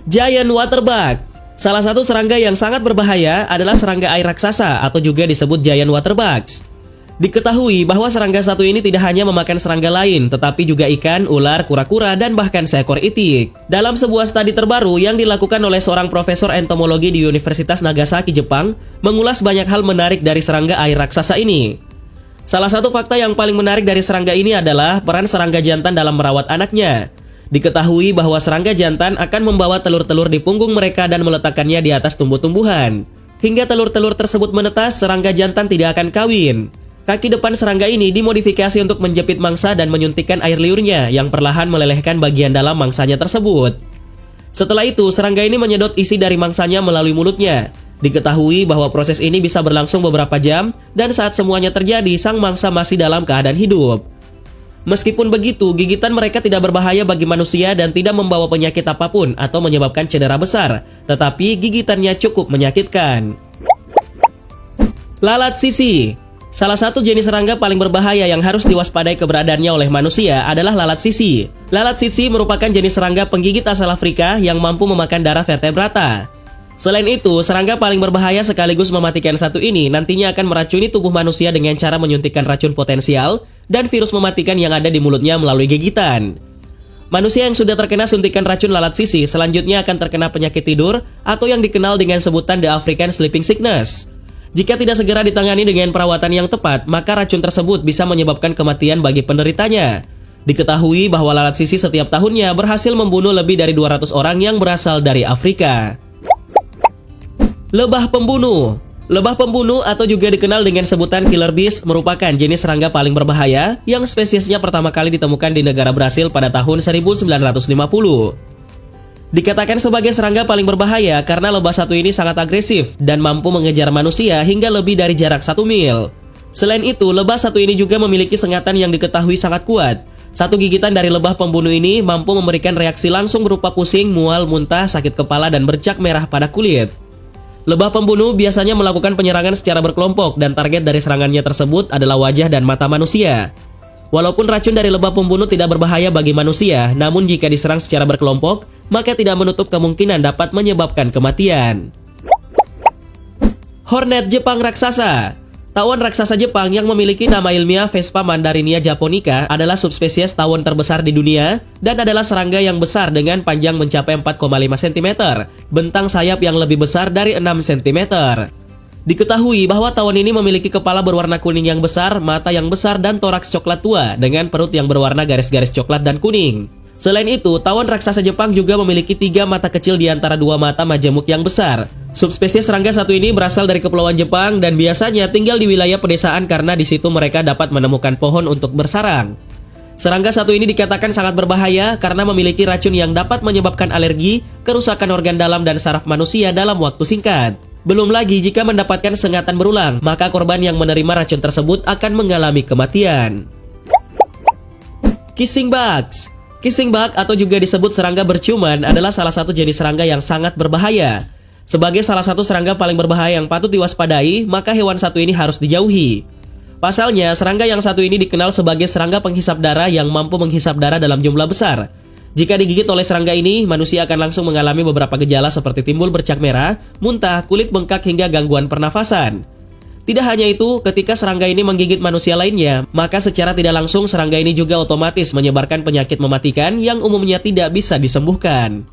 Giant water bug. Salah satu serangga yang sangat berbahaya adalah serangga air raksasa atau juga disebut giant water bugs. Diketahui bahwa serangga satu ini tidak hanya memakan serangga lain, tetapi juga ikan, ular, kura-kura, dan bahkan seekor itik. Dalam sebuah studi terbaru yang dilakukan oleh seorang profesor entomologi di Universitas Nagasaki, Jepang, mengulas banyak hal menarik dari serangga air raksasa ini. Salah satu fakta yang paling menarik dari serangga ini adalah peran serangga jantan dalam merawat anaknya. Diketahui bahwa serangga jantan akan membawa telur-telur di punggung mereka dan meletakkannya di atas tumbuh-tumbuhan. Hingga telur-telur tersebut menetas, serangga jantan tidak akan kawin. Kaki depan serangga ini dimodifikasi untuk menjepit mangsa dan menyuntikkan air liurnya yang perlahan melelehkan bagian dalam mangsanya tersebut. Setelah itu, serangga ini menyedot isi dari mangsanya melalui mulutnya. Diketahui bahwa proses ini bisa berlangsung beberapa jam dan saat semuanya terjadi, sang mangsa masih dalam keadaan hidup. Meskipun begitu, gigitan mereka tidak berbahaya bagi manusia dan tidak membawa penyakit apapun atau menyebabkan cedera besar, tetapi gigitannya cukup menyakitkan. Lalat sisi. Salah satu jenis serangga paling berbahaya yang harus diwaspadai keberadaannya oleh manusia adalah lalat sisi. Lalat sisi merupakan jenis serangga penggigit asal Afrika yang mampu memakan darah vertebrata. Selain itu, serangga paling berbahaya sekaligus mematikan satu ini nantinya akan meracuni tubuh manusia dengan cara menyuntikkan racun potensial dan virus mematikan yang ada di mulutnya melalui gigitan. Manusia yang sudah terkena suntikan racun lalat sisi selanjutnya akan terkena penyakit tidur atau yang dikenal dengan sebutan The African Sleeping Sickness. Jika tidak segera ditangani dengan perawatan yang tepat, maka racun tersebut bisa menyebabkan kematian bagi penderitanya. Diketahui bahwa lalat sisi setiap tahunnya berhasil membunuh lebih dari 200 orang yang berasal dari Afrika. Lebah pembunuh. Lebah pembunuh atau juga dikenal dengan sebutan killer bees merupakan jenis serangga paling berbahaya yang spesiesnya pertama kali ditemukan di negara Brasil pada tahun 1950. Dikatakan sebagai serangga paling berbahaya karena lebah satu ini sangat agresif dan mampu mengejar manusia hingga lebih dari jarak 1 mil. Selain itu, lebah satu ini juga memiliki sengatan yang diketahui sangat kuat. Satu gigitan dari lebah pembunuh ini mampu memberikan reaksi langsung berupa pusing, mual, muntah, sakit kepala, dan bercak merah pada kulit. Lebah pembunuh biasanya melakukan penyerangan secara berkelompok dan target dari serangannya tersebut adalah wajah dan mata manusia. Walaupun racun dari lebah pembunuh tidak berbahaya bagi manusia, namun jika diserang secara berkelompok, maka tidak menutup kemungkinan dapat menyebabkan kematian. Hornet Jepang raksasa. Tawon raksasa Jepang yang memiliki nama ilmiah Vespa mandarinia japonica adalah subspesies tawon terbesar di dunia dan adalah serangga yang besar dengan panjang mencapai 4,5 cm, bentang sayap yang lebih besar dari 6 cm. Diketahui bahwa tawon ini memiliki kepala berwarna kuning yang besar, mata yang besar, dan toraks coklat tua dengan perut yang berwarna garis-garis coklat dan kuning. Selain itu, tawon raksasa Jepang juga memiliki 3 mata kecil di antara 2 mata majemuk yang besar. Subspesies serangga satu ini berasal dari Kepulauan Jepang dan biasanya tinggal di wilayah pedesaan karena di situ mereka dapat menemukan pohon untuk bersarang. Serangga satu ini dikatakan sangat berbahaya karena memiliki racun yang dapat menyebabkan alergi, kerusakan organ dalam dan saraf manusia dalam waktu singkat. Belum lagi jika mendapatkan sengatan berulang, maka korban yang menerima racun tersebut akan mengalami kematian. Kissing bugs. Kissing bug atau juga disebut serangga berciuman adalah salah satu jenis serangga yang sangat berbahaya. Sebagai salah satu serangga paling berbahaya yang patut diwaspadai, maka hewan satu ini harus dijauhi. Pasalnya, serangga yang satu ini dikenal sebagai serangga penghisap darah yang mampu menghisap darah dalam jumlah besar. Jika digigit oleh serangga ini, manusia akan langsung mengalami beberapa gejala seperti timbul bercak merah, muntah, kulit bengkak hingga gangguan pernafasan. Tidak hanya itu, ketika serangga ini menggigit manusia lainnya, maka secara tidak langsung serangga ini juga otomatis menyebarkan penyakit mematikan yang umumnya tidak bisa disembuhkan.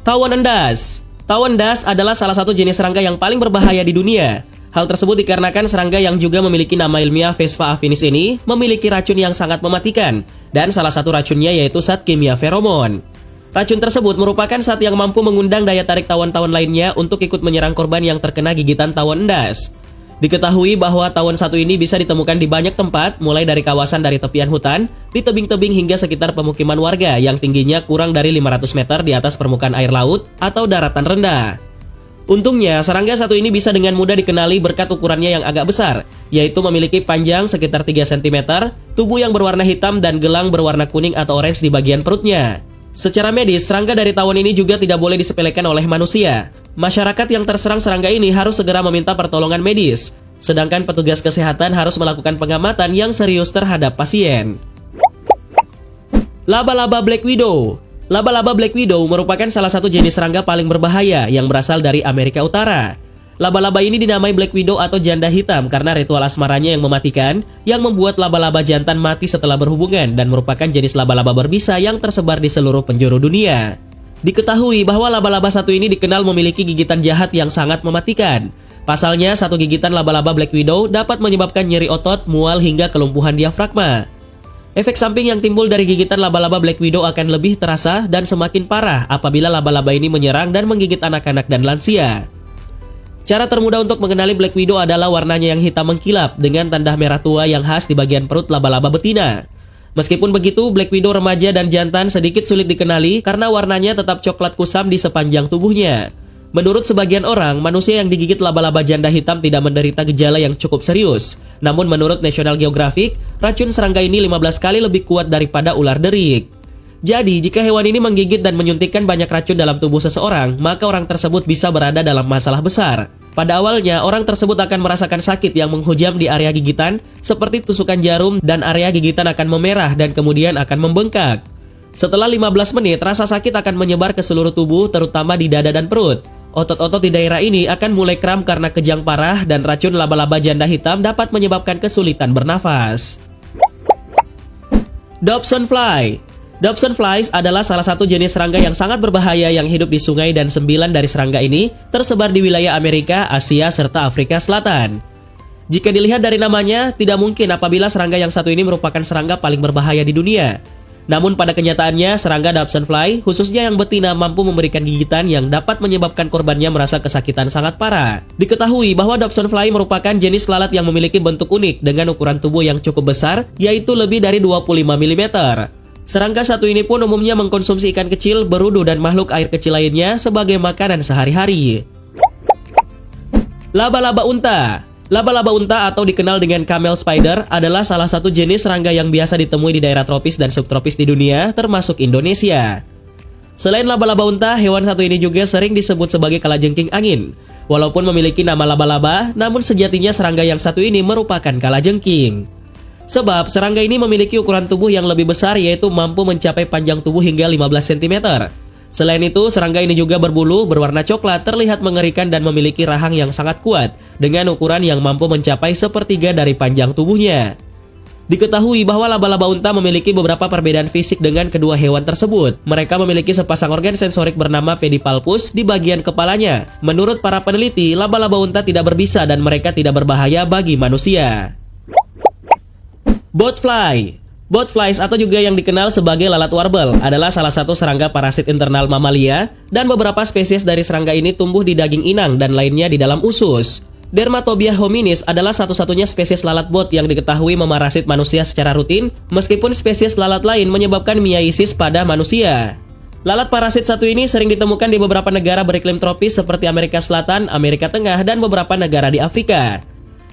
Tawon endas. Tawon endas adalah salah satu jenis serangga yang paling berbahaya di dunia. Hal tersebut dikarenakan serangga yang juga memiliki nama ilmiah Vespa afinis ini memiliki racun yang sangat mematikan, dan salah satu racunnya yaitu zat kimia feromon. Racun tersebut merupakan zat yang mampu mengundang daya tarik tawon-tawon lainnya untuk ikut menyerang korban yang terkena gigitan tawon endas. Diketahui bahwa tawon satu ini bisa ditemukan di banyak tempat, mulai dari kawasan dari tepian hutan, di tebing-tebing hingga sekitar pemukiman warga yang tingginya kurang dari 500 meter di atas permukaan air laut atau daratan rendah. Untungnya, serangga satu ini bisa dengan mudah dikenali berkat ukurannya yang agak besar, yaitu memiliki panjang sekitar 3 cm, tubuh yang berwarna hitam dan gelang berwarna kuning atau orange di bagian perutnya. Secara medis, serangga dari tawon ini juga tidak boleh disepelekan oleh manusia. Masyarakat yang terserang serangga ini harus segera meminta pertolongan medis, sedangkan petugas kesehatan harus melakukan pengamatan yang serius terhadap pasien. Laba-laba Black Widow. Laba-laba Black Widow merupakan salah satu jenis serangga paling berbahaya yang berasal dari Amerika Utara. Laba-laba ini dinamai Black Widow atau janda hitam karena ritual asmaranya yang mematikan, yang membuat laba-laba jantan mati setelah berhubungan dan merupakan jenis laba-laba berbisa yang tersebar di seluruh penjuru dunia. Diketahui bahwa laba-laba satu ini dikenal memiliki gigitan jahat yang sangat mematikan. Pasalnya, satu gigitan laba-laba Black Widow dapat menyebabkan nyeri otot, mual hingga kelumpuhan diafragma. Efek samping yang timbul dari gigitan laba-laba Black Widow akan lebih terasa dan semakin parah apabila laba-laba ini menyerang dan menggigit anak-anak dan lansia. Cara termudah untuk mengenali Black Widow adalah warnanya yang hitam mengkilap dengan tanda merah tua yang khas di bagian perut laba-laba betina. Meskipun begitu, Black Widow remaja dan jantan sedikit sulit dikenali karena warnanya tetap coklat kusam di sepanjang tubuhnya. Menurut sebagian orang, manusia yang digigit laba-laba janda hitam tidak menderita gejala yang cukup serius. Namun menurut National Geographic, racun serangga ini 15 kali lebih kuat daripada ular derik. Jadi, jika hewan ini menggigit dan menyuntikkan banyak racun dalam tubuh seseorang, maka orang tersebut bisa berada dalam masalah besar. Pada awalnya, orang tersebut akan merasakan sakit yang menghujam di area gigitan, seperti tusukan jarum, dan area gigitan akan memerah dan kemudian akan membengkak. Setelah 15 menit, rasa sakit akan menyebar ke seluruh tubuh, terutama di dada dan perut. Otot-otot di daerah ini akan mulai kram karena kejang parah, dan racun laba-laba janda hitam dapat menyebabkan kesulitan bernafas. Dobson Fly. Dobson Flies adalah salah satu jenis serangga yang sangat berbahaya yang hidup di sungai dan 9 dari serangga ini tersebar di wilayah Amerika, Asia, serta Afrika Selatan. Jika dilihat dari namanya, tidak mungkin apabila serangga yang satu ini merupakan serangga paling berbahaya di dunia. Namun pada kenyataannya, serangga Dobson Fly, khususnya yang betina, mampu memberikan gigitan yang dapat menyebabkan korbannya merasa kesakitan sangat parah. Diketahui bahwa Dobson Fly merupakan jenis lalat yang memiliki bentuk unik dengan ukuran tubuh yang cukup besar, yaitu lebih dari 25 mm. Serangga satu ini pun umumnya mengkonsumsi ikan kecil, berudu, dan makhluk air kecil lainnya sebagai makanan sehari-hari. Laba-laba unta. Laba-laba unta atau dikenal dengan camel spider adalah salah satu jenis serangga yang biasa ditemui di daerah tropis dan subtropis di dunia, termasuk Indonesia. Selain laba-laba unta, hewan satu ini juga sering disebut sebagai kalajengking angin. Walaupun memiliki nama laba-laba, namun sejatinya serangga yang satu ini merupakan kalajengking. Sebab serangga ini memiliki ukuran tubuh yang lebih besar, yaitu mampu mencapai panjang tubuh hingga 15 cm. Selain itu, serangga ini juga berbulu, berwarna coklat, terlihat mengerikan dan memiliki rahang yang sangat kuat, dengan ukuran yang mampu mencapai sepertiga dari panjang tubuhnya. Diketahui bahwa laba-laba unta memiliki beberapa perbedaan fisik dengan kedua hewan tersebut. Mereka memiliki sepasang organ sensorik bernama pedipalpus di bagian kepalanya. Menurut para peneliti, laba-laba unta tidak berbisa dan mereka tidak berbahaya bagi manusia. Botfly. Botflies atau juga yang dikenal sebagai lalat warbel adalah salah satu serangga parasit internal mamalia, dan beberapa spesies dari serangga ini tumbuh di daging inang dan lainnya di dalam usus. Dermatobia hominis adalah satu-satunya spesies lalat bot yang diketahui memarasit manusia secara rutin, meskipun spesies lalat lain menyebabkan miasis pada manusia. Lalat parasit satu ini sering ditemukan di beberapa negara beriklim tropis seperti Amerika Selatan, Amerika Tengah, dan beberapa negara di Afrika.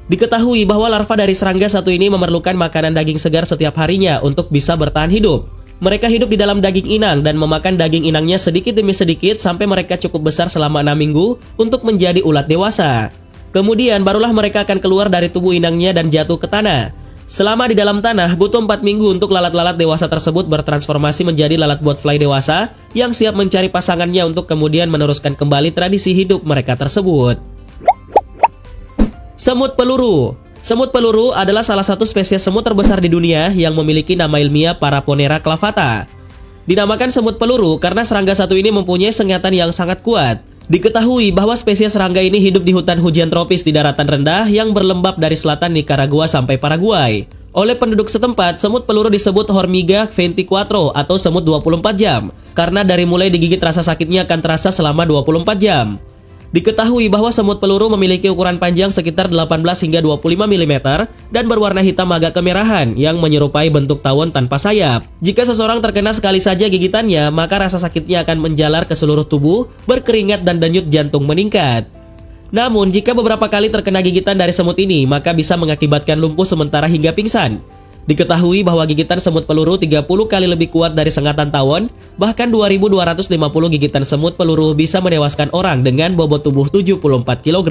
Diketahui bahwa larva dari serangga satu ini memerlukan makanan daging segar setiap harinya untuk bisa bertahan hidup. Mereka hidup di dalam daging inang dan memakan daging inangnya sedikit demi sedikit sampai mereka cukup besar selama 6 minggu untuk menjadi ulat dewasa. Kemudian barulah mereka akan keluar dari tubuh inangnya dan jatuh ke tanah. Selama di dalam tanah, butuh 4 minggu untuk lalat-lalat dewasa tersebut bertransformasi menjadi lalat botfly dewasa yang siap mencari pasangannya untuk kemudian meneruskan kembali tradisi hidup mereka tersebut. Semut peluru. Semut peluru adalah salah satu spesies semut terbesar di dunia yang memiliki nama ilmiah Paraponera clavata. Dinamakan semut peluru karena serangga satu ini mempunyai sengatan yang sangat kuat. Diketahui bahwa spesies serangga ini hidup di hutan hujan tropis di daratan rendah yang berlembab dari selatan Nicaragua sampai Paraguay. Oleh penduduk setempat, semut peluru disebut Hormiga 24 atau semut 24 jam karena dari mulai digigit rasa sakitnya akan terasa selama 24 jam. Diketahui bahwa semut peluru memiliki ukuran panjang sekitar 18 hingga 25 mm dan berwarna hitam agak kemerahan yang menyerupai bentuk tawon tanpa sayap. Jika seseorang terkena sekali saja gigitannya, maka rasa sakitnya akan menjalar ke seluruh tubuh, berkeringat dan denyut jantung meningkat. Namun, jika beberapa kali terkena gigitan dari semut ini, maka bisa mengakibatkan lumpuh sementara hingga pingsan. Diketahui bahwa gigitan semut peluru 30 kali lebih kuat dari sengatan tawon, bahkan 2.250 gigitan semut peluru bisa menewaskan orang dengan bobot tubuh 74 kg.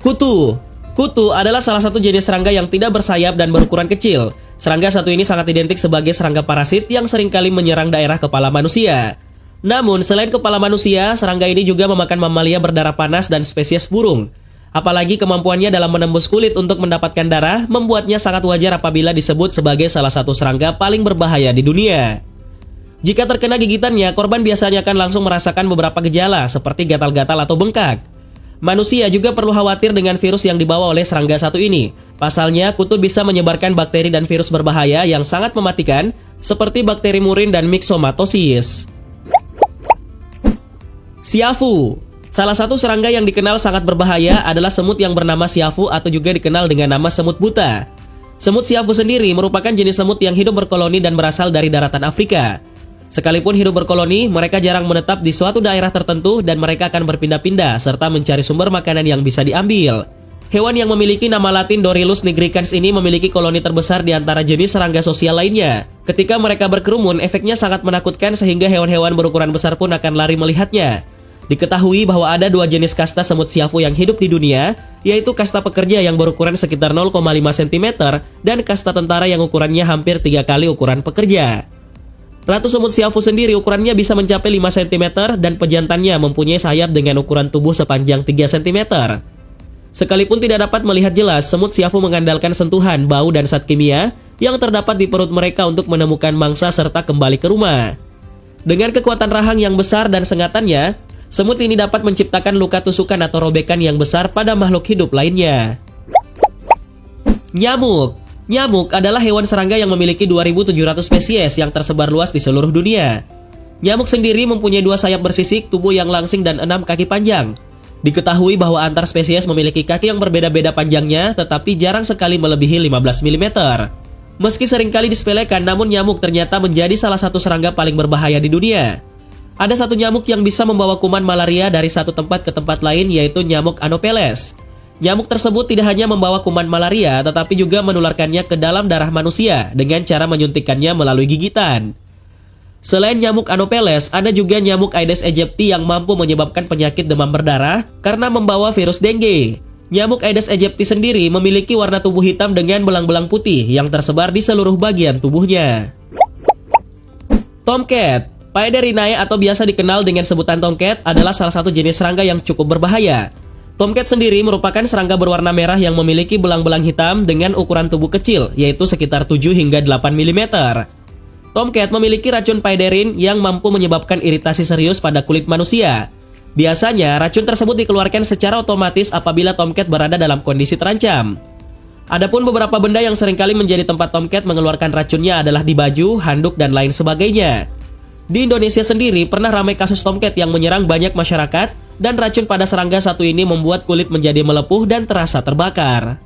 Kutu. Kutu adalah salah satu jenis serangga yang tidak bersayap dan berukuran kecil. Serangga satu ini sangat identik sebagai serangga parasit yang seringkali menyerang daerah kepala manusia. Namun, selain kepala manusia, serangga ini juga memakan mamalia berdarah panas dan spesies burung. Apalagi kemampuannya dalam menembus kulit untuk mendapatkan darah membuatnya sangat wajar apabila disebut sebagai salah satu serangga paling berbahaya di dunia. Jika terkena gigitannya, korban biasanya akan langsung merasakan beberapa gejala seperti gatal-gatal atau bengkak. Manusia juga perlu khawatir dengan virus yang dibawa oleh serangga satu ini. Pasalnya, kutu bisa menyebarkan bakteri dan virus berbahaya yang sangat mematikan seperti bakteri murin dan myxomatosis. Siafu. Salah satu serangga yang dikenal sangat berbahaya adalah semut yang bernama siafu atau juga dikenal dengan nama semut buta. Semut siafu sendiri merupakan jenis semut yang hidup berkoloni dan berasal dari daratan Afrika. Sekalipun hidup berkoloni, mereka jarang menetap di suatu daerah tertentu dan mereka akan berpindah-pindah serta mencari sumber makanan yang bisa diambil. Hewan yang memiliki nama latin Dorylus nigricans ini memiliki koloni terbesar di antara jenis serangga sosial lainnya. Ketika mereka berkerumun, efeknya sangat menakutkan sehingga hewan-hewan berukuran besar pun akan lari melihatnya. Diketahui bahwa ada dua jenis kasta semut siafu yang hidup di dunia, yaitu kasta pekerja yang berukuran sekitar 0,5 cm dan kasta tentara yang ukurannya hampir 3 kali ukuran pekerja. Ratu semut siafu sendiri ukurannya bisa mencapai 5 cm dan pejantannya mempunyai sayap dengan ukuran tubuh sepanjang 3 cm. Sekalipun tidak dapat melihat jelas, semut siafu mengandalkan sentuhan, bau, dan zat kimia yang terdapat di perut mereka untuk menemukan mangsa serta kembali ke rumah. Dengan kekuatan rahang yang besar dan sengatannya, semut ini dapat menciptakan luka tusukan atau robekan yang besar pada makhluk hidup lainnya. Nyamuk. Nyamuk adalah hewan serangga yang memiliki 2.700 spesies yang tersebar luas di seluruh dunia. Nyamuk sendiri mempunyai 2 sayap bersisik, tubuh yang langsing, dan 6 kaki panjang. Diketahui bahwa antar spesies memiliki kaki yang berbeda-beda panjangnya, tetapi jarang sekali melebihi 15 mm. Meski seringkali disepelekan, namun nyamuk ternyata menjadi salah satu serangga paling berbahaya di dunia. Ada satu nyamuk yang bisa membawa kuman malaria dari satu tempat ke tempat lain, yaitu nyamuk Anopheles. Nyamuk tersebut tidak hanya membawa kuman malaria, tetapi juga menularkannya ke dalam darah manusia dengan cara menyuntikkannya melalui gigitan. Selain nyamuk Anopheles, ada juga nyamuk Aedes aegypti yang mampu menyebabkan penyakit demam berdarah karena membawa virus dengue. Nyamuk Aedes aegypti sendiri memiliki warna tubuh hitam dengan belang-belang putih yang tersebar di seluruh bagian tubuhnya. Tomcat. Paederinae atau biasa dikenal dengan sebutan tomcat adalah salah satu jenis serangga yang cukup berbahaya. Tomcat sendiri merupakan serangga berwarna merah yang memiliki belang-belang hitam dengan ukuran tubuh kecil, yaitu sekitar 7 hingga 8 mm. Tomcat memiliki racun paederin yang mampu menyebabkan iritasi serius pada kulit manusia. Biasanya, racun tersebut dikeluarkan secara otomatis apabila tomcat berada dalam kondisi terancam. Adapun beberapa benda yang seringkali menjadi tempat tomcat mengeluarkan racunnya adalah di baju, handuk, dan lain sebagainya. Di Indonesia sendiri pernah ramai kasus tomcat yang menyerang banyak masyarakat dan racun pada serangga satu ini membuat kulit menjadi melepuh dan terasa terbakar.